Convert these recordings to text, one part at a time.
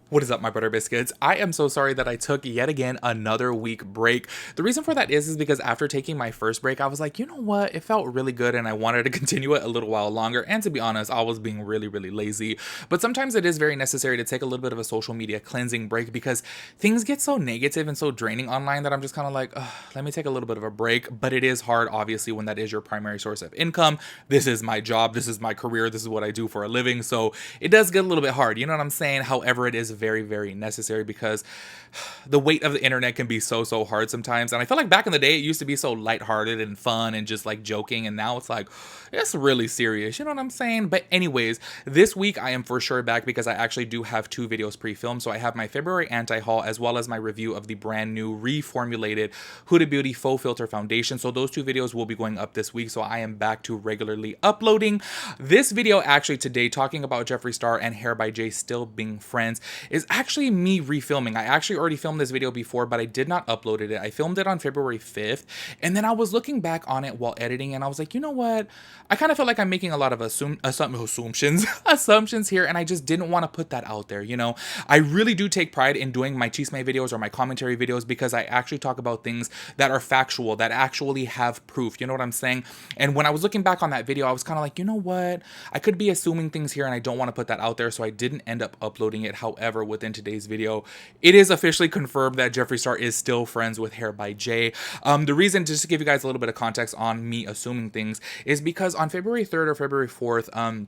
What is up, my butter biscuits? I am so sorry that I took yet again another week break. The reason for that is because after taking my first break, I was like, you know what? It felt really good and I wanted to continue it a little while longer. And to be honest, I was being really, really lazy. But sometimes it is very necessary to take a little bit of a social media cleansing break because things get so negative and so draining online that I'm just kind of like, ugh, let me take a little bit of a break. But it is hard, obviously, when that is your primary source of income. This is my job. This is my career. This is what I do for a living. So it does get a little bit hard. You know what I'm saying? However, it is very, very necessary because the weight of the internet can be so hard sometimes. And I feel like back in the day, it used to be so lighthearted and fun and just like joking. And now it's like, it's really serious. You know what I'm saying? But anyways, this week I am for sure back because I actually do have 2 videos pre-filmed. So I have my February anti-haul as well as my review of the brand new reformulated Huda Beauty Faux Filter Foundation. So those 2 videos will be going up this week. So I am back to regularly uploading. This video actually today, talking about Jeffree Star and Hair by Jay still being friends, is actually me refilming. I actually already filmed this video before, but I did not upload it. I filmed it on February 5th. And then I was looking back on it while editing and I was like, you know what? I kind of feel like I'm making a lot of assumptions assumptions here, and I just didn't want to put that out there. You know, I really do take pride in doing my chisme videos or my commentary videos because I actually talk about things that are factual, that actually have proof. You know what I'm saying? And when I was looking back on that video, I was kind of like, you know what? I could be assuming things here and I don't want to put that out there, so I didn't end up uploading it. However, within today's video, it is officially confirmed that Jeffree Star is still friends with Hair by Jay. The reason, just to give you guys a little bit of context on me assuming things, is because on February 3rd or February 4th,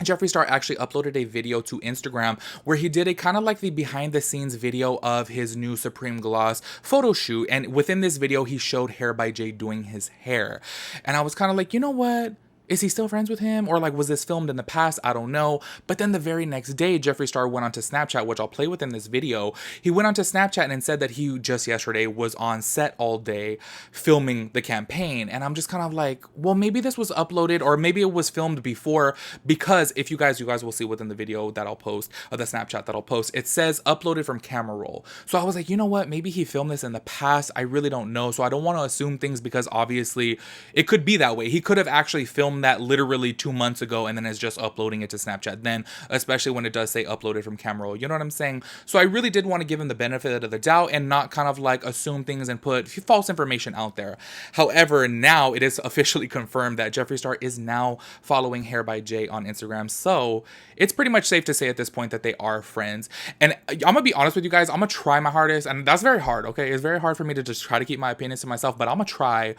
Jeffree Star actually uploaded a video to Instagram where he did a kind of like the behind the scenes video of his new Supreme Gloss photo shoot. And within this video, he showed Hair by Jay doing his hair. And I was kind of like, you know what? Is he still friends with him? Or like, was this filmed in the past? I don't know. But then the very next day, Jeffree Star went onto Snapchat, which I'll play within this video. He went onto Snapchat and said that he just yesterday was on set all day filming the campaign. And I'm just kind of like, well, maybe this was uploaded or maybe it was filmed before, because if you guys will see within the video that I'll post, or the Snapchat that I'll post, it says uploaded from camera roll. So I was like, you know what? Maybe he filmed this in the past. I really don't know. So I don't want to assume things because obviously it could be that way. He could have actually filmed that literally 2 months ago and then is just uploading it to Snapchat then, especially when it does say uploaded from camera roll. You know what I'm saying? So I really did want to give him the benefit of the doubt and not kind of like assume things and put false information out there. However, now it is officially confirmed that Jeffree Star is now following Hair by Jay on Instagram. So it's pretty much safe to say at this point that they are friends. And I'm gonna be honest with you guys, I'm gonna try my hardest, and that's very hard, okay? It's very hard for me to just try to keep my opinions to myself, but I'm gonna try.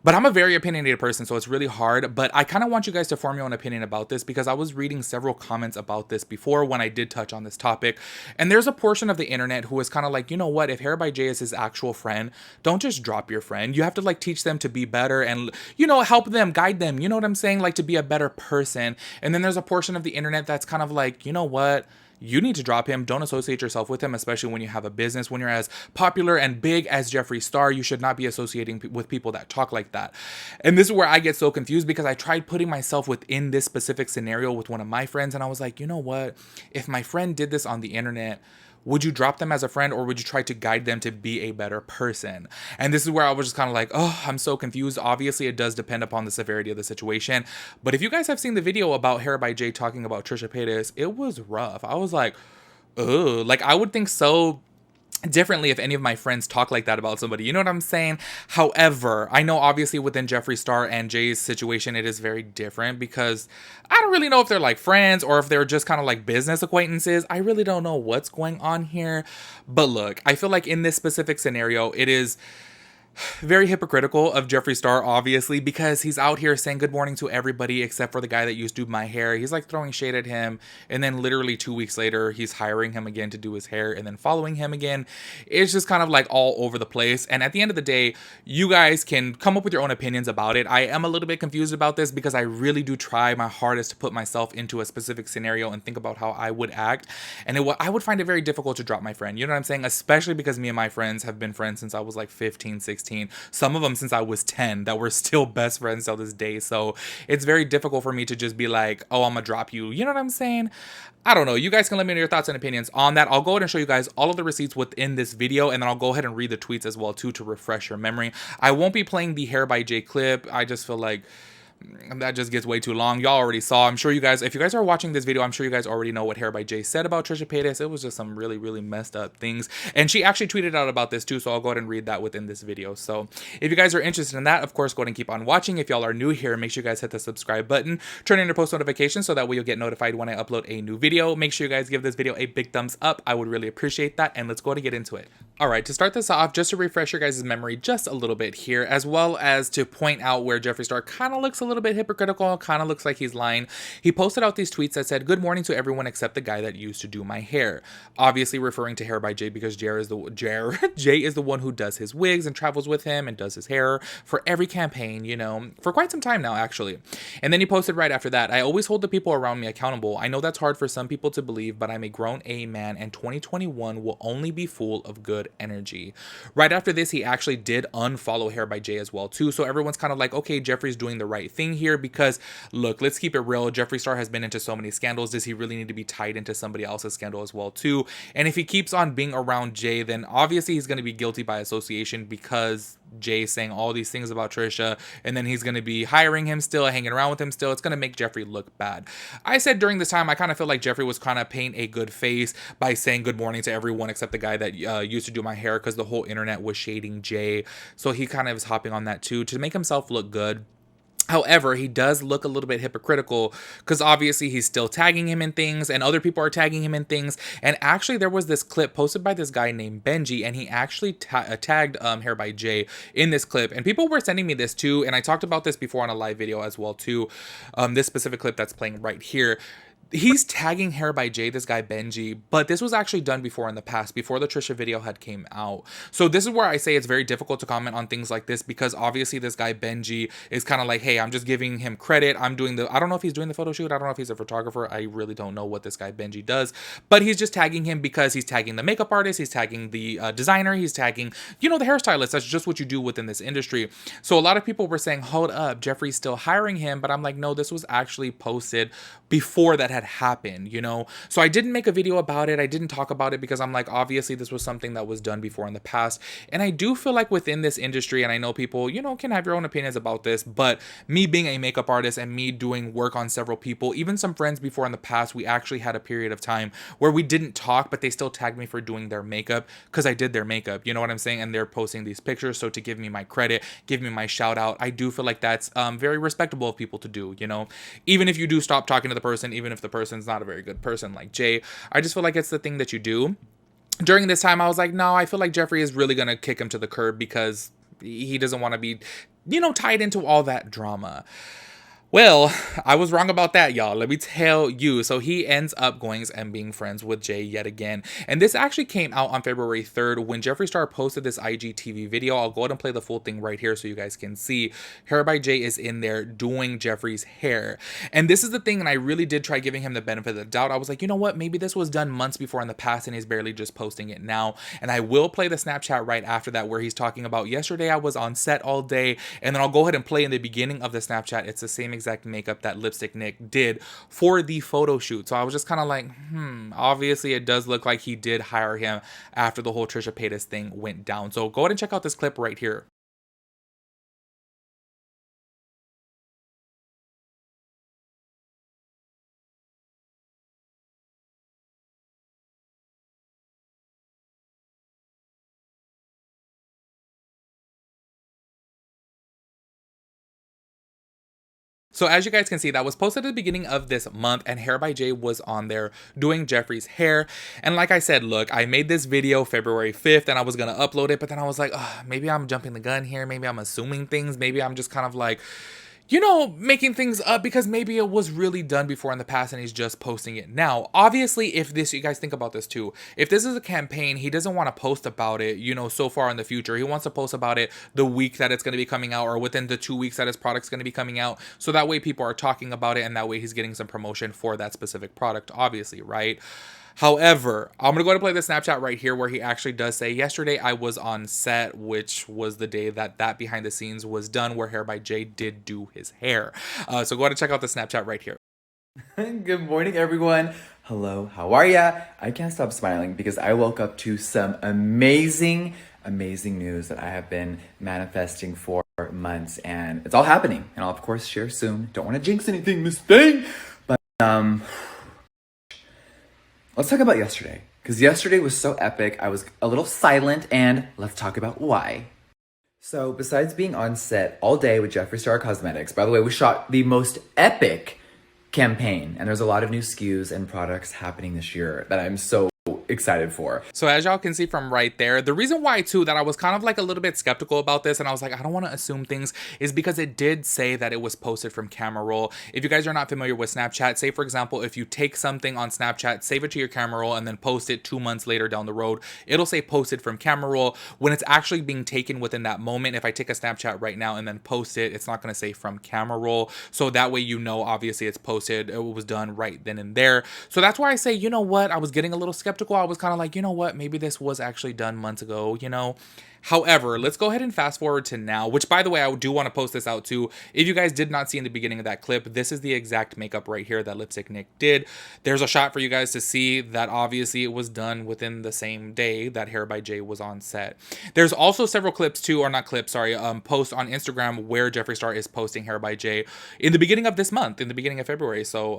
But I'm a very opinionated person, so it's really hard. But I kind of want you guys to form your own opinion about this because I was reading several comments about this before when I did touch on this topic. And there's a portion of the internet who is kind of like, you know what, if Hair by Jay is his actual friend, don't just drop your friend. You have to like teach them to be better and, you know, help them, guide them. You know what I'm saying? Like to be a better person. And then there's a portion of the internet that's kind of like, you know what? You need to drop him. Don't associate yourself with him, especially when you have a business. When you're as popular and big as Jeffree Star, you should not be associating with people that talk like that. And this is where I get so confused because I tried putting myself within this specific scenario with one of my friends, and I was like, you know what? If my friend did this on the internet, would you drop them as a friend or would you try to guide them to be a better person? And this is where I was just kind of like, oh, I'm so confused. Obviously, it does depend upon the severity of the situation. But if you guys have seen the video about Hair by Jay talking about Trisha Paytas, it was rough. I was like, ugh. Like, I would think so differently if any of my friends talk like that about somebody. You know what I'm saying? However, I know obviously within Jeffree Star and Jay's situation, it is very different because I don't really know if they're like friends or if they're just kind of like business acquaintances. I really don't know what's going on here. But look, I feel like in this specific scenario, it is very hypocritical of Jeffree Star, obviously, because he's out here saying good morning to everybody except for the guy that used to do my hair. He's like throwing shade at him, and then literally 2 weeks later, he's hiring him again to do his hair and then following him again. It's just kind of like all over the place. And at the end of the day, you guys can come up with your own opinions about it. I am a little bit confused about this because I really do try my hardest to put myself into a specific scenario and think about how I would act. And I would find it very difficult to drop my friend. You know what I'm saying? Especially because me and my friends have been friends since I was like 15, 16. Some of them since I was 10 that we're still best friends till this day. So it's very difficult for me to just be like, oh, I'm gonna drop you. You know what I'm saying? I don't know. You guys can let me know your thoughts and opinions on that. I'll go ahead and show you guys all of the receipts within this video, and then I'll go ahead and read the tweets as well too to refresh your memory. I won't be playing the Hair by Jay clip. I just feel like that just gets way too long. Y'all already saw. I'm sure you guys, if you guys are watching this video, I'm sure you guys already know what Hair by Jay said about Trisha Paytas. It was just some really, really messed up things. And she actually tweeted out about this too, so I'll go ahead and read that within this video. So if you guys are interested in that, of course, go ahead and keep on watching. If y'all are new here, make sure you guys hit the subscribe button, turn on your post notifications so that way you'll get notified when I upload a new video. Make sure you guys give this video a big thumbs up. I would really appreciate that. And let's go ahead and get into it. All right, to start this off, just to refresh your guys' memory just a little bit here, as well as to point out where Jeffree Star kind of looks a little bit hypocritical, kind of looks like he's lying. He posted out these tweets that said, "Good morning to everyone except the guy that used to do my hair." Obviously referring to Hair by Jay because Jay is the one who does his wigs and travels with him and does his hair for every campaign, you know, for quite some time now, actually. And then he posted right after that, "I always hold the people around me accountable. I know that's hard for some people to believe, but I'm a grown A man and 2021 will only be full of good energy." Right after this, he actually did unfollow Hair by Jay as well too, so everyone's kind of like, okay, Jeffree's doing the right thing here, because look, let's keep it real, Jeffree Star has been into so many scandals. Does he really need to be tied into somebody else's scandal as well too? And if he keeps on being around Jay, then obviously he's going to be guilty by association, because Jay's saying all these things about Trisha, and then he's going to be hiring him still, hanging around with him still. It's going to make Jeffree look bad. I said during this time, I kind of feel like Jeffree was kind of painting a good face by saying good morning to everyone except the guy that used to do my hair, because the whole internet was shading Jay. So he kind of is hopping on that too to make himself look good. However, he does look a little bit hypocritical, because obviously he's still tagging him in things and other people are tagging him in things. And actually there was this clip posted by this guy named Benji, and he actually tagged Hair by Jay in this clip. And people were sending me this too, and I talked about this before on a live video as well too. This specific clip that's playing right here, he's tagging Hair by Jay, this guy Benji, but this was actually done before in the past, before the Trisha video had came out. So this is where I say it's very difficult to comment on things like this, because obviously this guy Benji is kind of like, hey, I'm just giving him credit. I don't know if he's doing the photo shoot. I don't know if he's a photographer. I really don't know what this guy Benji does, but he's just tagging him because he's tagging the makeup artist, he's tagging the designer, he's tagging, you know, the hairstylist. That's just what you do within this industry. So a lot of people were saying, hold up, Jeffree's still hiring him, but I'm like, no, this was actually posted before that had happened, you know. So I didn't make a video about it. I didn't talk about it because I'm like, obviously this was something that was done before in the past. And I do feel like within this industry, and I know people, you know, can have your own opinions about this, but me being a makeup artist and me doing work on several people, even some friends before in the past, we actually had a period of time where we didn't talk, but they still tagged me for doing their makeup because I did their makeup, you know what I'm saying? And they're posting these pictures, so to give me my credit, give me my shout out, I do feel like that's very respectable of people to do, you know. Even if you do stop talking to the person, even if the person's not a very good person like Jay, I just feel like it's the thing that you do. During this time, I was like, no, I feel like Jeffree is really gonna kick him to the curb because he doesn't want to be, you know, tied into all that drama. Well, I was wrong about that, y'all. Let me tell you. So he ends up going and being friends with Jay yet again. And this actually came out on February 3rd when Jeffree Star posted this IGTV video. I'll go ahead and play the full thing right here so you guys can see. Hair by Jay is in there doing Jeffree's hair. And this is the thing, and I really did try giving him the benefit of the doubt. I was like, you know what? Maybe this was done months before in the past and he's barely just posting it now. And I will play the Snapchat right after that where he's talking about, yesterday I was on set all day. And then I'll go ahead and play in the beginning of the Snapchat. It's the same exact makeup that Lipstick Nick did for the photo shoot. So I was just kind of like, obviously it does look like he did hire him after the whole Trisha Paytas thing went down. So go ahead and check out this clip right here. So as you guys can see, that was posted at the beginning of this month, and Hair by Jay was on there doing Jeffree's hair. And like I said, look, I made this video February 5th and I was going to upload it, but then I was like, maybe I'm jumping the gun here. Maybe I'm assuming things. Maybe I'm just kind of like, you know, making things up because maybe it was really done before in the past and he's just posting it now. Obviously, if this, you guys think about this too, if this is a campaign, he doesn't want to post about it, you know, so far in the future. He wants to post about it the week that it's going to be coming out or within the 2 weeks that his product's going to be coming out. So that way people are talking about it and that way he's getting some promotion for that specific product, obviously, right? However, I'm going to go ahead and play the Snapchat right here where he actually does say, yesterday I was on set, which was the day that behind the scenes was done where Hair by Jay did do his hair. So go ahead and check out the Snapchat right here. Good morning, everyone. Hello, how are ya? I can't stop smiling because I woke up to some amazing news that I have been manifesting for months, and it's all happening. And I'll of course share soon. Don't want to jinx anything, Miss Thing. But let's talk about yesterday. Because yesterday was so epic. I was a little silent, and let's talk about why. So, besides being on set all day with Jeffree Star Cosmetics, by the way, we shot the most epic campaign, and there's a lot of new SKUs and products happening this year that I'm so excited for. So as y'all can see from right there, the reason why too that I was kind of like a little bit skeptical about this and I was like, I don't want to assume things, is because it did say that it was posted from camera roll. If you guys are not familiar with Snapchat, say for example, if you take something on Snapchat, save it to your camera roll and then post it 2 months later down the road, it'll say posted from camera roll. When it's actually being taken within that moment, if I take a Snapchat right now and then post it, it's not going to say from camera roll. So that way, you know, obviously it's posted, it was done right then and there. So that's why I say, you know what, I was getting a little skeptical. I was kind of like, you know what, maybe this was actually done months ago, you know. However, let's go ahead and fast forward to now, which by the way, I do want to post this out too. If you guys did not see in the beginning of that clip, this is the exact makeup right here that Lipstick Nick did. There's a shot for you guys to see that obviously it was done within the same day that Hair by Jay was on set. There's also several clips too, or not clips, sorry, posts on Instagram where Jeffree Star is posting Hair by Jay in the beginning of this month, in the beginning of February. So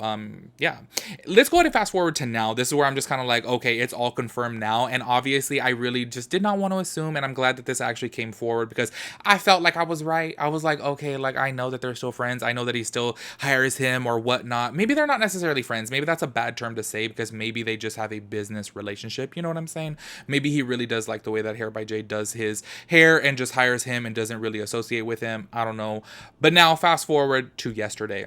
yeah, let's go ahead and fast forward to now. This is where I'm just kind of like, okay, it's all confirmed now. And obviously I really just did not want to assume, and I'm glad that this actually came forward because I felt like I was right. I was like, okay, like I know that they're still friends. I know that he still hires him or whatnot. Maybe they're not necessarily friends. Maybe that's a bad term to say because maybe they just have a business relationship. You know what I'm saying? Maybe he really does like the way that Hair by Jay does his hair and just hires him and doesn't really associate with him. I don't know. But now fast forward to yesterday.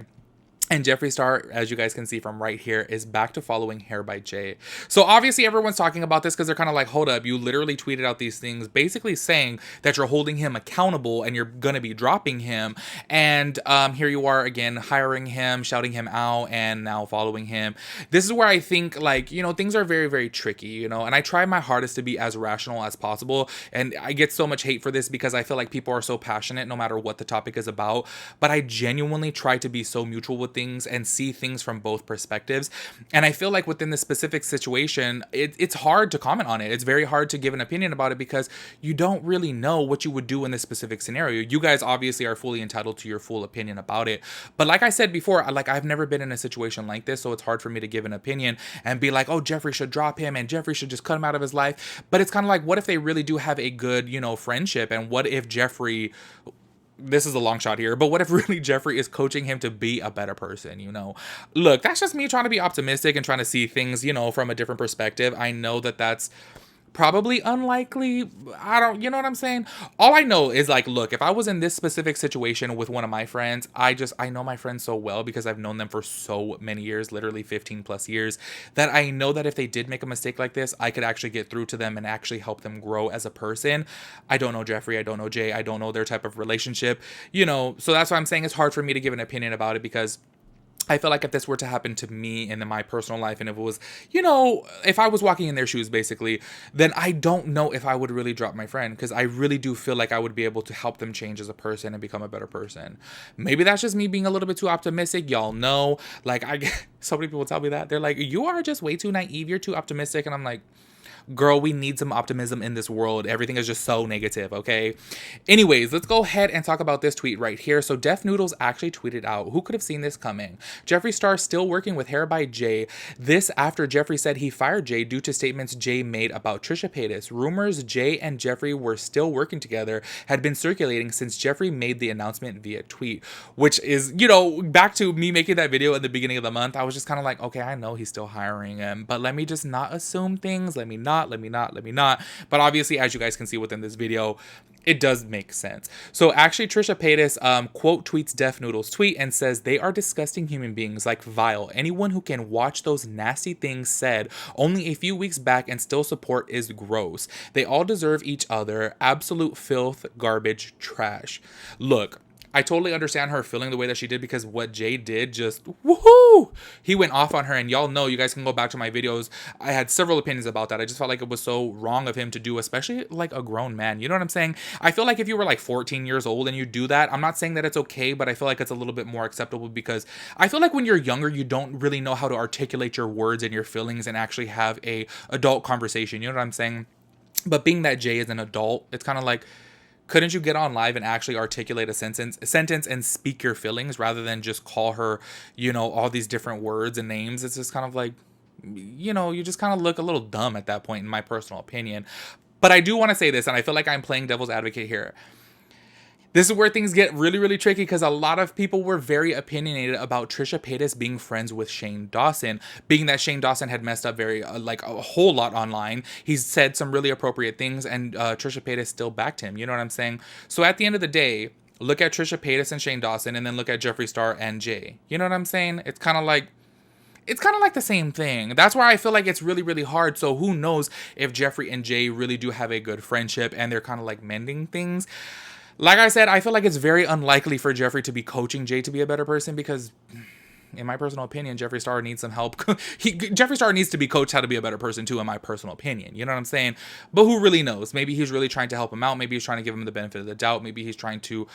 And Jeffree Star, as you guys can see from right here, is back to following Hair by Jay. So obviously everyone's talking about this because they're kind of like, hold up, you literally tweeted out these things basically saying that you're holding him accountable and you're going to be dropping him. And here you are again, hiring him, shouting him out, and now following him. This is where I think, like, you know, things are very, very tricky, you know, and I try my hardest to be as rational as possible. And I get so much hate for this because I feel like people are so passionate no matter what the topic is about. But I genuinely try to be so mutual with things and see things from both perspectives. And I feel like within this specific situation, it's hard to comment on it. It's very hard to give an opinion about it because you don't really know what you would do in this specific scenario. You guys obviously are fully entitled to your full opinion about it. But like I said before, like I've never been in a situation like this, so it's hard for me to give an opinion and be like, oh, Jeffree should drop him and Jeffree should just cut him out of his life. But it's kind of like, what if they really do have a good, you know, friendship? And what if Jeffree, this is a long shot here, but what if really Jeffree is coaching him to be a better person, you know? Look, that's just me trying to be optimistic and trying to see things, you know, from a different perspective. I know that that's probably unlikely. You know what I'm saying? All I know is like, look, if I was in this specific situation with one of my friends, I know my friends so well because I've known them for so many years, literally 15 plus years, that I know that if they did make a mistake like this, I could actually get through to them and actually help them grow as a person. I don't know Jeffree, I don't know Jay, I don't know their type of relationship, you know, so that's why I'm saying it's hard for me to give an opinion about it because I feel like if this were to happen to me and in my personal life, and if it was, you know, if I was walking in their shoes, basically, then I don't know if I would really drop my friend because I really do feel like I would be able to help them change as a person and become a better person. Maybe that's just me being a little bit too optimistic. Y'all know, like, so many people tell me that. They're like, you are just way too naive. You're too optimistic. And I'm like, girl, we need some optimism in this world. Everything is just so negative, okay? Anyways, let's go ahead and talk about this tweet right here. So Def Noodles actually tweeted out, who could have seen this coming? Jeffree Star still working with Hair by Jay. This after Jeffree said he fired Jay due to statements Jay made about Trisha Paytas. Rumors Jay and Jeffree were still working together had been circulating since Jeffree made the announcement via tweet, which is, you know, back to me making that video in the beginning of the month. I was just kind of like, okay, I know he's still hiring him, but let me just not assume things. Let me not. But obviously, as you guys can see within this video, it does make sense. So actually, Trisha Paytas quote tweets Def Noodles tweet and says, they are disgusting human beings, like vile. Anyone who can watch those nasty things said only a few weeks back and still support is gross. They all deserve each other. Absolute filth, garbage, trash. Look, I totally understand her feeling the way that she did because what Jay did just, woohoo! He went off on her, and y'all know, you guys can go back to my videos. I had several opinions about that. I just felt like it was so wrong of him to do, especially like a grown man. You know what I'm saying? I feel like if you were like 14 years old and you do that, I'm not saying that it's okay, but I feel like it's a little bit more acceptable because I feel like when you're younger, you don't really know how to articulate your words and your feelings and actually have a adult conversation. You know what I'm saying? But being that Jay is an adult, it's kind of like, couldn't you get on live and actually articulate a sentence and speak your feelings rather than just call her, all these different words and names? It's just kind of like, you just kind of look a little dumb at that point, in my personal opinion. But I do want to say this, and I feel like I'm playing devil's advocate here. This is where things get really, really tricky, because a lot of people were very opinionated about Trisha Paytas being friends with Shane Dawson, being that Shane Dawson had messed up very, like, a whole lot online. He's said some really appropriate things, and Trisha Paytas still backed him. You know what I'm saying? So at the end of the day, look at Trisha Paytas and Shane Dawson, and then look at Jeffree Star and Jay. You know what I'm saying? It's kind of like the same thing. That's why I feel like it's really, really hard. So who knows if Jeffree and Jay really do have a good friendship and they're kind of like mending things. Like I said, I feel like it's very unlikely for Jeffree to be coaching Jay to be a better person, because in my personal opinion, Jeffree Star needs some help. Jeffree Star needs to be coached how to be a better person too, in my personal opinion. You know what I'm saying? But who really knows? Maybe he's really trying to help him out. Maybe he's trying to give him the benefit of the doubt. Maybe he's trying to,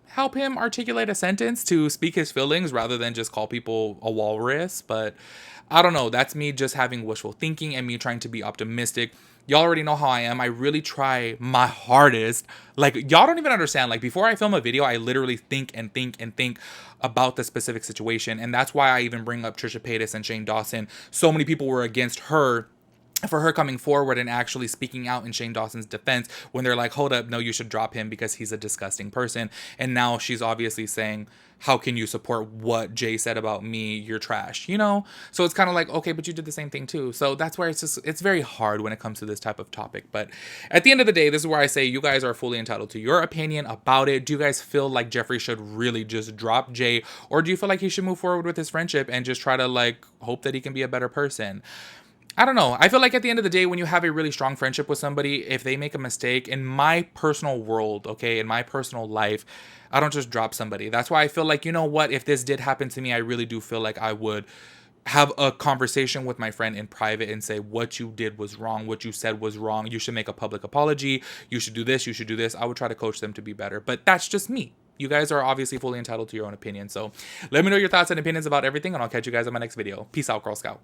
help him articulate a sentence to speak his feelings rather than just call people a walrus. But I don't know. That's me just having wishful thinking and me trying to be optimistic. Y'all already know how I am. I really try my hardest. Like, y'all don't even understand. Like, before I film a video, I literally think and think and think about the specific situation. And that's why I even bring up Trisha Paytas and Shane Dawson. So many people were against her, for her coming forward and actually speaking out in Shane Dawson's defense, when they're like, hold up, no, you should drop him because he's a disgusting person. And now she's obviously saying, how can you support what Jay said about me? You're trash, So it's kind of like, okay, but you did the same thing too. So that's where it's very hard when it comes to this type of topic. But at the end of the day, this is where I say you guys are fully entitled to your opinion about it. Do you guys feel like Jeffree should really just drop Jay? Or do you feel like he should move forward with his friendship and just try to, like, hope that he can be a better person? I don't know. I feel like at the end of the day, when you have a really strong friendship with somebody, if they make a mistake, in my personal world, okay, in my personal life, I don't just drop somebody. That's why I feel like, if this did happen to me, I really do feel like I would have a conversation with my friend in private and say, what you did was wrong. What you said was wrong. You should make a public apology. You should do this. You should do this. I would try to coach them to be better. But that's just me. You guys are obviously fully entitled to your own opinion. So let me know your thoughts and opinions about everything, and I'll catch you guys in my next video. Peace out, Girl Scout.